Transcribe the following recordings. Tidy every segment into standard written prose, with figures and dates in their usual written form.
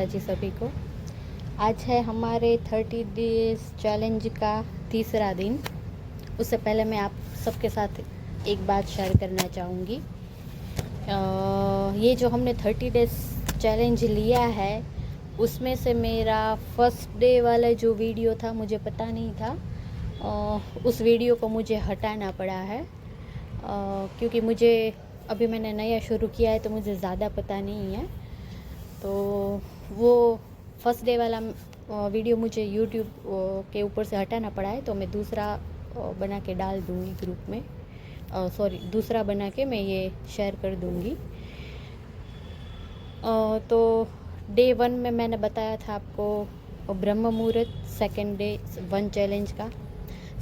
माता जी सभी को। आज है हमारे 30 डेज चैलेंज का तीसरा दिन। उससे पहले मैं आप सबके साथ एक बात शेयर करना चाहूँगी। ये जो हमने 30 डेज चैलेंज लिया है उसमें से मेरा फर्स्ट डे वाला जो वीडियो था मुझे पता नहीं था, उस वीडियो को मुझे हटाना पड़ा है क्योंकि मुझे अभी मैंने नया शुरू किया है तो मुझे ज़्यादा पता नहीं है। तो वो फर्स्ट डे वाला वीडियो मुझे यूट्यूब के ऊपर से हटाना पड़ा है, तो मैं दूसरा बना के डाल दूँगी ग्रुप में। दूसरा बना के मैं ये शेयर कर दूँगी। तो डे 1 में मैंने बताया था आपको ब्रह्म मुहूर्त, सेकेंड डे 1 चैलेंज का।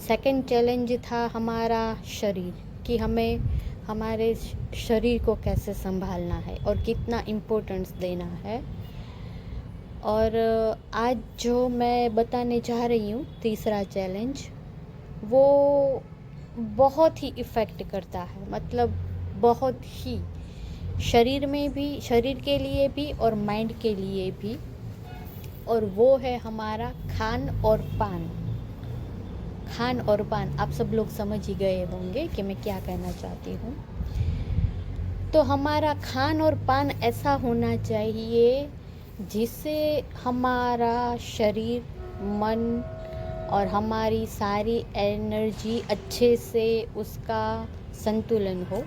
सेकेंड चैलेंज था हमारा शरीर, कि हमें हमारे शरीर को कैसे संभालना है और कितना इम्पोर्टेंस देना है। और आज जो मैं बताने जा रही हूँ तीसरा चैलेंज, वो बहुत ही इफ़ेक्ट करता है, मतलब बहुत ही शरीर में भी, शरीर के लिए भी और माइंड के लिए भी। और वो है हमारा खान और पान। खान और पान, आप सब लोग समझ ही गए होंगे कि मैं क्या कहना चाहती हूँ। तो हमारा खान और पान ऐसा होना चाहिए जिससे हमारा शरीर, मन और हमारी सारी एनर्जी अच्छे से उसका संतुलन हो।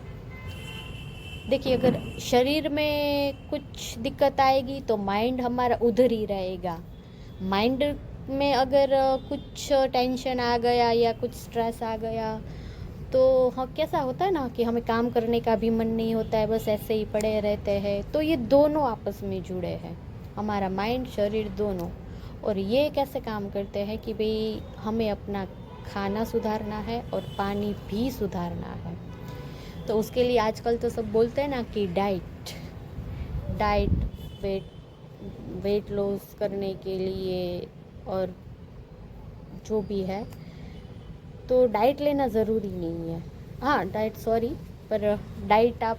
देखिए, अगर शरीर में कुछ दिक्कत आएगी तो माइंड हमारा उधर ही रहेगा। माइंड में अगर कुछ टेंशन आ गया या कुछ स्ट्रेस आ गया तो हाँ, कैसा होता है ना कि हमें काम करने का भी मन नहीं होता है, बस ऐसे ही पड़े रहते हैं। तो ये दोनों आपस में जुड़े हैं, हमारा माइंड, शरीर दोनों। और ये कैसे काम करते हैं कि भाई हमें अपना खाना सुधारना है और पानी भी सुधारना है। तो उसके लिए आजकल तो सब बोलते हैं ना कि डाइट वेट लॉस करने के लिए और जो भी है, तो डाइट लेना ज़रूरी नहीं है। हाँ, पर डाइट आप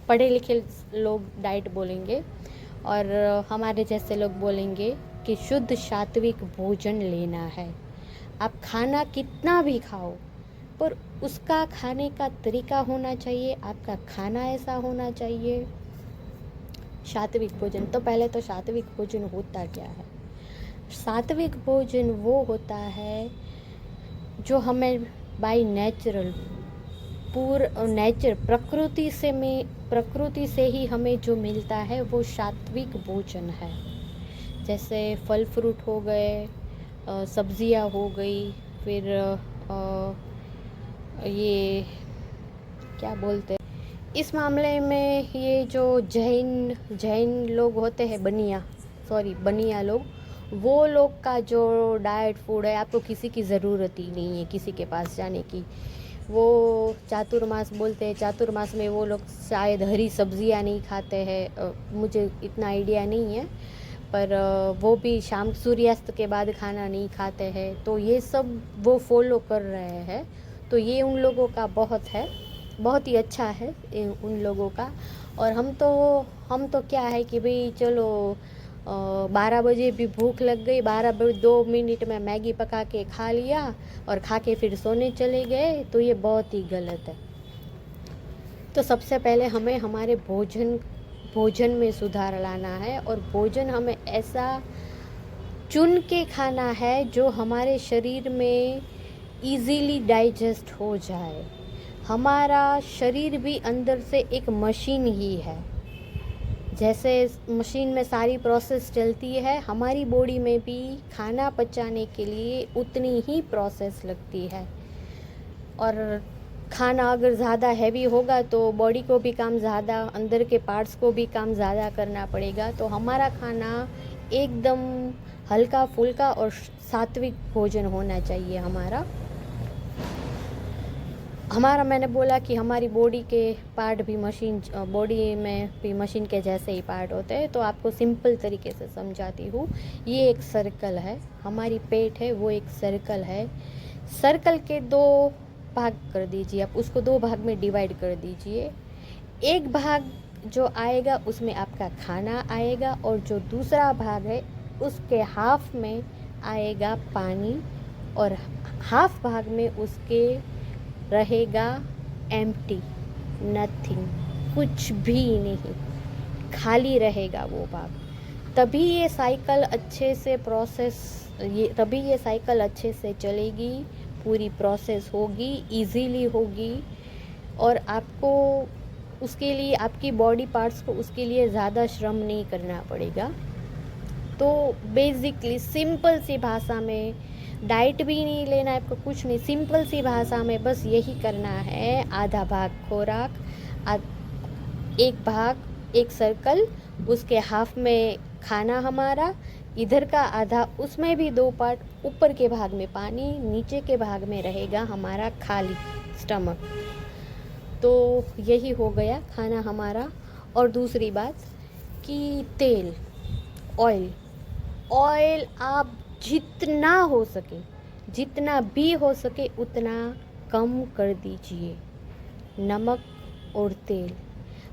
पढ़े लिखे लोग डाइट बोलेंगे और हमारे जैसे लोग बोलेंगे कि शुद्ध सात्विक भोजन लेना है। आप खाना कितना भी खाओ, पर उसका खाने का तरीका होना चाहिए, आपका खाना ऐसा होना चाहिए। सात्विक भोजन, तो पहले तो सात्विक भोजन होता क्या है? सात्विक भोजन वो होता है जो हमें बाय नेचुरल, प्रकृति से ही हमें जो मिलता है वो सात्विक भोजन है। जैसे फल फ्रूट हो गए, सब्जियां हो गई, फिर ये क्या बोलते हैं इस मामले में, ये जो जैन लोग होते हैं, बनिया लोग, वो लोग का जो डाइट फूड है, आपको किसी की ज़रूरत ही नहीं है किसी के पास जाने की। वो चातुर्मास बोलते हैं, चातुर्मास में वो लोग शायद हरी सब्जियां नहीं खाते हैं, मुझे इतना आइडिया नहीं है, पर वो भी शाम सूर्यास्त के बाद खाना नहीं खाते हैं। तो ये सब वो फॉलो कर रहे हैं, तो ये उन लोगों का बहुत ही अच्छा है उन लोगों का। और हम तो क्या है कि भाई चलो 12 बजे भी भूख लग गई, 12 बजे 2 मिनट में मैगी पका के खा लिया और खा के फिर सोने चले गए, तो ये बहुत ही गलत है। तो सबसे पहले हमें हमारे भोजन में सुधार लाना है, और भोजन हमें ऐसा चुन के खाना है जो हमारे शरीर में इजीली डाइजेस्ट हो जाए। हमारा शरीर भी अंदर से एक मशीन ही है, जैसे मशीन में सारी प्रोसेस चलती है, हमारी बॉडी में भी खाना पचाने के लिए उतनी ही प्रोसेस लगती है। और खाना अगर ज़्यादा हैवी होगा तो बॉडी को भी काम ज़्यादा, अंदर के पार्ट्स को भी काम ज़्यादा करना पड़ेगा। तो हमारा खाना एकदम हल्का फुल्का और सात्विक भोजन होना चाहिए। मैंने बोला कि हमारी बॉडी के पार्ट भी बॉडी में भी मशीन के जैसे ही पार्ट होते हैं। तो आपको सिंपल तरीके से समझाती हूँ। ये एक सर्कल है, हमारी पेट है वो एक सर्कल है। सर्कल के 2 भाग कर दीजिए, आप उसको 2 भाग में डिवाइड कर दीजिए। एक भाग जो आएगा उसमें आपका खाना आएगा और जो दूसरा भाग है उसके हाफ में आएगा पानी और हाफ भाग में उसके रहेगा एम्प्टी, नथिंग, कुछ भी नहीं, खाली रहेगा वो भाग। तभी ये साइकिल अच्छे से तभी ये साइकिल अच्छे से चलेगी, पूरी प्रोसेस होगी, इजीली होगी और आपको उसके लिए आपकी बॉडी पार्ट्स को उसके लिए ज़्यादा श्रम नहीं करना पड़ेगा। तो बेसिकली सिंपल सी भाषा में, डाइट भी नहीं लेना है आपको, कुछ नहीं, सिंपल सी भाषा में बस यही करना है। आधा भाग खुराक, एक भाग, एक सर्कल, उसके हाफ में खाना हमारा, इधर का आधा, उसमें भी 2 पार्ट, ऊपर के भाग में पानी, नीचे के भाग में रहेगा हमारा खाली स्टमक। तो यही हो गया खाना हमारा। और दूसरी बात कि तेल, ऑयल आप जितना भी हो सके उतना कम कर दीजिए। नमक और तेल,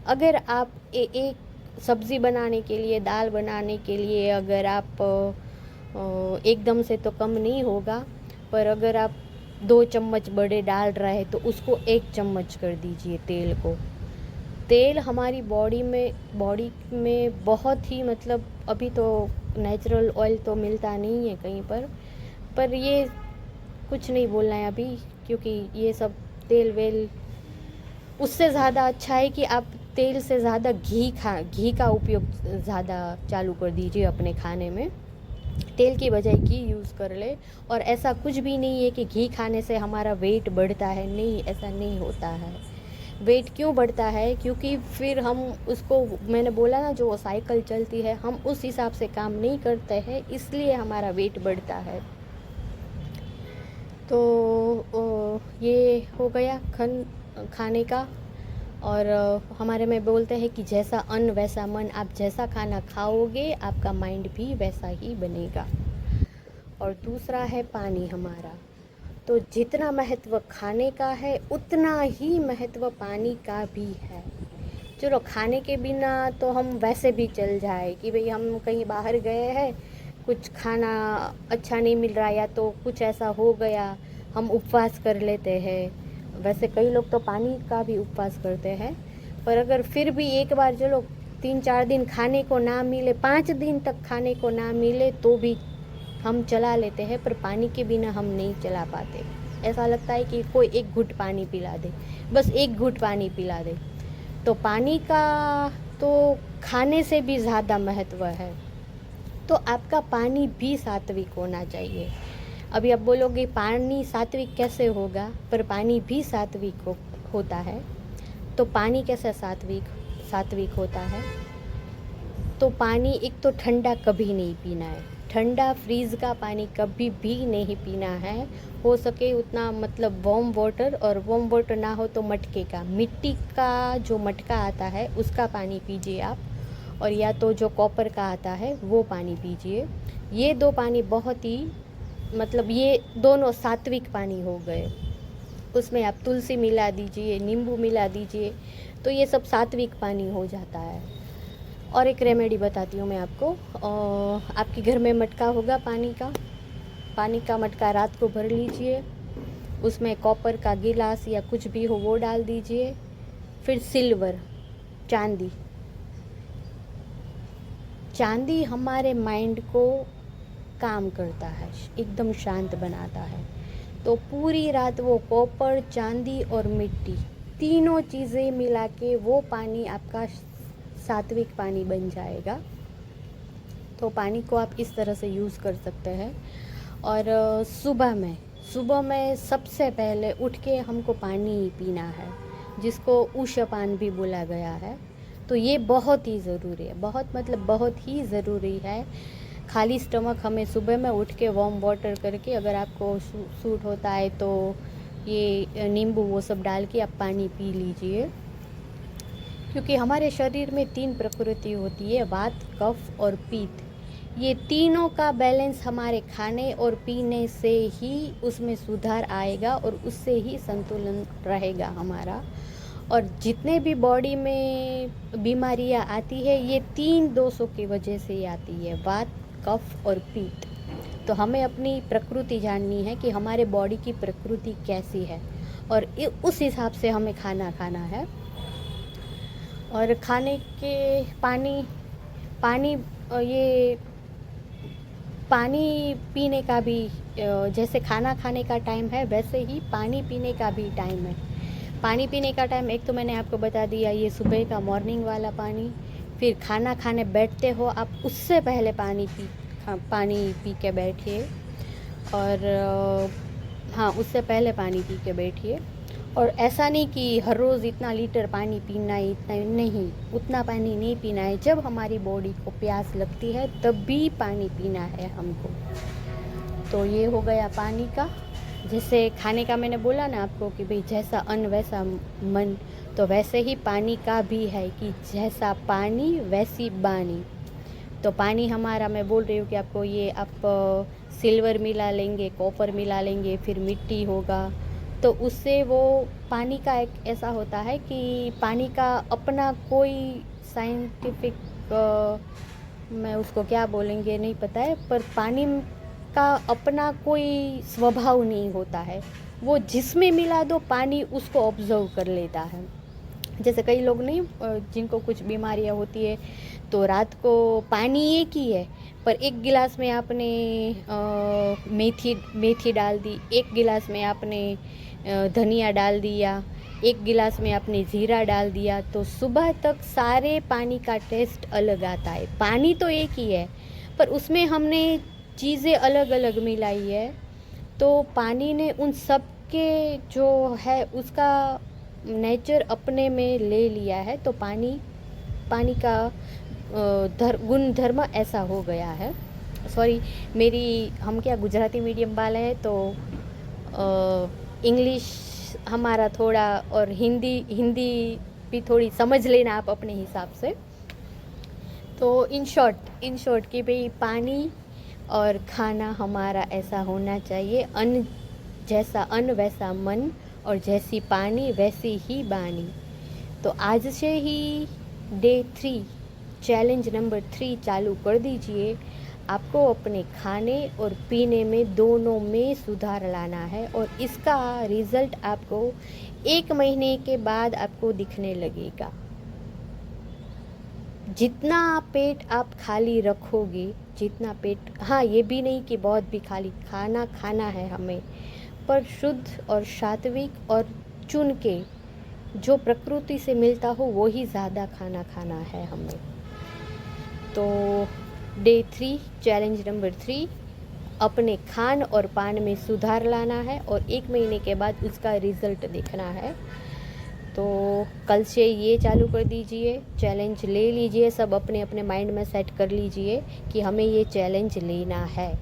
अगर आप एक सब्ज़ी बनाने के लिए, दाल बनाने के लिए, अगर आप एकदम से तो कम नहीं होगा, पर अगर आप 2 चम्मच बड़े डाल रहे हैं तो उसको 1 चम्मच कर दीजिए तेल को। तेल हमारी बॉडी में बहुत ही, मतलब अभी तो नेचुरल ऑयल तो मिलता नहीं है कहीं पर ये कुछ नहीं बोलना है अभी, क्योंकि ये सब तेल वेल, उससे ज़्यादा अच्छा है कि आप तेल से ज़्यादा घी का उपयोग ज़्यादा चालू कर दीजिए अपने खाने में। तेल की बजाय घी यूज़ कर ले। और ऐसा कुछ भी नहीं है कि घी खाने से हमारा वेट बढ़ता है, नहीं, ऐसा नहीं होता है। वेट क्यों बढ़ता है? क्योंकि फिर हम उसको, मैंने बोला ना, जो साइकिल चलती है, हम उस हिसाब से काम नहीं करते हैं, इसलिए हमारा वेट बढ़ता है। तो ये हो गया खाने का। और हमारे में बोलते हैं कि जैसा अन्न वैसा मन, आप जैसा खाना खाओगे आपका माइंड भी वैसा ही बनेगा। और दूसरा है पानी हमारा। तो जितना महत्व खाने का है उतना ही महत्व पानी का भी है। चलो, खाने के बिना तो हम वैसे भी चल जाए कि भाई हम कहीं बाहर गए हैं, कुछ खाना अच्छा नहीं मिल रहा या तो कुछ ऐसा हो गया, हम उपवास कर लेते हैं। वैसे कई लोग तो पानी का भी उपवास करते हैं। पर अगर फिर भी एक बार चलो 3-4 दिन खाने को ना मिले, 5 दिन तक खाने को ना मिले तो भी हम चला लेते हैं, पर पानी के बिना हम नहीं चला पाते। ऐसा लगता है कि कोई एक घुट पानी पिला दे, बस एक घुट पानी पिला दे। तो पानी का तो खाने से भी ज़्यादा महत्व है। तो आपका पानी भी सात्विक होना चाहिए। अभी आप बोलोगे पानी सात्विक कैसे होगा, पर पानी भी सात्विक होता है। तो पानी कैसे सात्विक होता है? तो पानी एक तो ठंडा कभी नहीं पीना है, ठंडा फ्रीज़ का पानी कभी भी नहीं पीना है। हो सके उतना, मतलब वार्म वाटर, और वार्म वाटर ना हो तो मटके का, मिट्टी का जो मटका आता है उसका पानी पीजिए आप, और या तो जो कॉपर का आता है वो पानी पीजिए। ये 2 पानी बहुत ही, मतलब ये दोनों सात्विक पानी हो गए। उसमें आप तुलसी मिला दीजिए, नींबू मिला दीजिए, तो ये सब सात्विक पानी हो जाता है। और एक रेमेडी बताती हूँ मैं आपको। आपके घर में मटका होगा पानी का मटका, रात को भर लीजिए, उसमें कॉपर का गिलास या कुछ भी हो वो डाल दीजिए। फिर सिल्वर, चांदी हमारे माइंड को काम करता है, एकदम शांत बनाता है। तो पूरी रात वो कॉपर, चांदी और मिट्टी, तीनों चीज़ें मिला के वो पानी आपका सात्विक पानी बन जाएगा। तो पानी को आप इस तरह से यूज़ कर सकते हैं। और सुबह में सबसे पहले उठ के हमको पानी पीना है, जिसको ऊष्यपान भी बोला गया है। तो ये बहुत ही ज़रूरी है, बहुत ही ज़रूरी है। खाली स्टमक हमें सुबह में उठ के वार्म वाटर करके, अगर आपको सूट होता है तो ये नींबू वो सब डाल के आप पानी पी लीजिए। क्योंकि हमारे शरीर में 3 प्रकृति होती है, वात, कफ और पित्त। ये तीनों का बैलेंस हमारे खाने और पीने से ही उसमें सुधार आएगा और उससे ही संतुलन रहेगा हमारा। और जितने भी बॉडी में बीमारियां आती है ये 3 दोषों की वजह से ही आती है, वात, कफ और पित्त। तो हमें अपनी प्रकृति जाननी है कि हमारे बॉडी की प्रकृति कैसी है और उस हिसाब से हमें खाना खाना है। और खाने के पानी ये पानी पीने का भी जैसे खाना खाने का टाइम है वैसे ही पानी पीने का भी टाइम है। पानी पीने का टाइम एक तो मैंने आपको बता दिया, ये सुबह का मॉर्निंग वाला पानी। फिर खाना खाने बैठते हो आप, उससे पहले पानी पी के बैठिए। और हाँ, उससे पहले पानी पी के बैठिए। और ऐसा नहीं कि हर रोज़ इतना लीटर पानी पीना है, इतना नहीं, उतना पानी नहीं पीना है। जब हमारी बॉडी को प्यास लगती है तब भी पानी पीना है हमको। तो ये हो गया पानी का। जैसे खाने का मैंने बोला ना आपको कि भाई जैसा अन्न वैसा मन, तो वैसे ही पानी का भी है कि जैसा पानी वैसी बानी। तो पानी हमारा, मैं बोल रही हूँ कि आपको ये आप सिल्वर मिला लेंगे, कॉपर मिला लेंगे, फिर मिट्टी होगा, तो उससे वो पानी का एक ऐसा होता है कि पानी का अपना कोई साइंटिफिक मैं उसको क्या बोलेंगे नहीं पता है, पर पानी का अपना कोई स्वभाव नहीं होता है। वो जिसमें मिला दो पानी उसको ऑब्जर्व कर लेता है। जैसे कई लोग नहीं, जिनको कुछ बीमारियां होती है तो रात को पानी एक ही है, पर एक गिलास में आपने मेथी डाल दी, एक गिलास में आपने धनिया डाल दिया, एक गिलास में आपने ज़ीरा डाल दिया, तो सुबह तक सारे पानी का टेस्ट अलग आता है। पानी तो एक ही है पर उसमें हमने चीज़ें अलग अलग मिलाई है। तो पानी ने उन सब के जो है उसका नेचर अपने में ले लिया है। तो पानी का गुण धर्म ऐसा हो गया है। सॉरी, हम क्या गुजराती मीडियम वाले हैं तो इंग्लिश हमारा थोड़ा, और हिंदी भी थोड़ी समझ लेना आप अपने हिसाब से। तो इन शॉर्ट कि भाई पानी और खाना हमारा ऐसा होना चाहिए, अन्न जैसा अन्न वैसा मन, और जैसी पानी वैसी ही बानी। तो आज से ही डे 3 चैलेंज नंबर 3 चालू कर दीजिए। आपको अपने खाने और पीने में दोनों में सुधार लाना है और इसका रिज़ल्ट आपको 1 महीने के बाद आपको दिखने लगेगा। जितना पेट आप खाली रखोगे, जितना पेट, हाँ ये भी नहीं कि बहुत भी खाना है हमें, पर शुद्ध और सात्विक और चुन के जो प्रकृति से मिलता हो वो ही ज़्यादा खाना है हमें। तो डे 3 चैलेंज नंबर 3, अपने खान और पान में सुधार लाना है और 1 महीने के बाद उसका रिज़ल्ट देखना है। तो कल से ये चालू कर दीजिए, चैलेंज ले लीजिए, सब अपने अपने माइंड में सेट कर लीजिए कि हमें ये चैलेंज लेना है।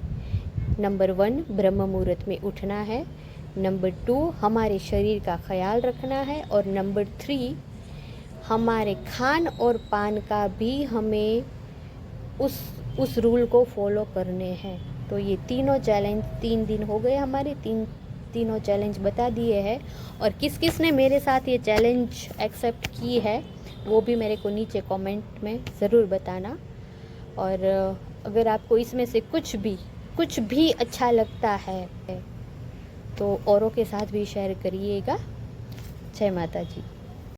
नंबर 1 ब्रह्म मुहूर्त में उठना है, नंबर 2 हमारे शरीर का ख्याल रखना है, और नंबर 3 हमारे खान और पान का भी हमें उस रूल को फॉलो करने हैं। तो ये तीनों चैलेंज 3 दिन हो गए हमारे, तीनों चैलेंज बता दिए हैं। और किस किस ने मेरे साथ ये चैलेंज एक्सेप्ट की है वो भी मेरे को नीचे कमेंट में ज़रूर बताना। और अगर आपको इसमें से कुछ भी अच्छा लगता है तो औरों के साथ भी शेयर करिएगा। जय माता जी।